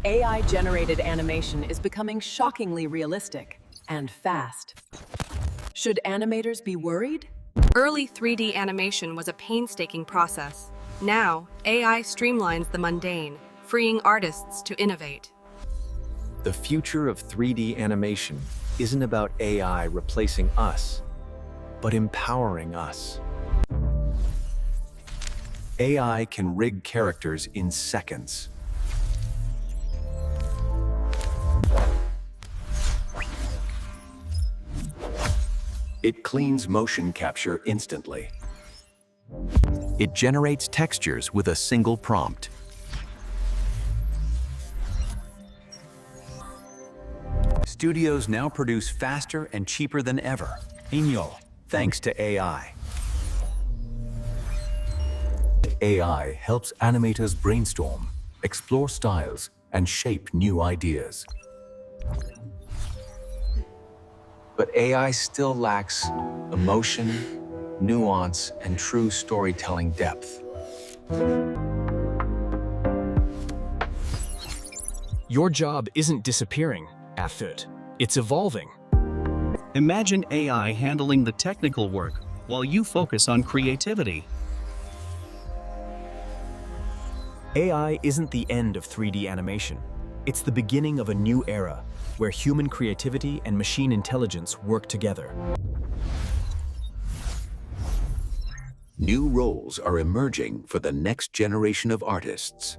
AI-generated animation is becoming shockingly realistic and fast. Should animators be worried? Early 3D animation was a painstaking process. Now, AI streamlines the mundane, freeing artists to innovate. The future of 3D animation isn't about AI replacing us, but empowering us. AI can rig characters in seconds. It cleans motion capture instantly. It generates textures with a single prompt. Studios now produce faster and cheaper than ever, thanks to AI. AI helps animators brainstorm, explore styles, and shape new ideas. But AI still lacks emotion, nuance, and true storytelling depth. Your job isn't disappearing, Afut. It's evolving. Imagine AI handling the technical work while you focus on creativity. AI isn't the end of 3D animation. It's the beginning of a new era, where human creativity and machine intelligence work together. New roles are emerging for the next generation of artists.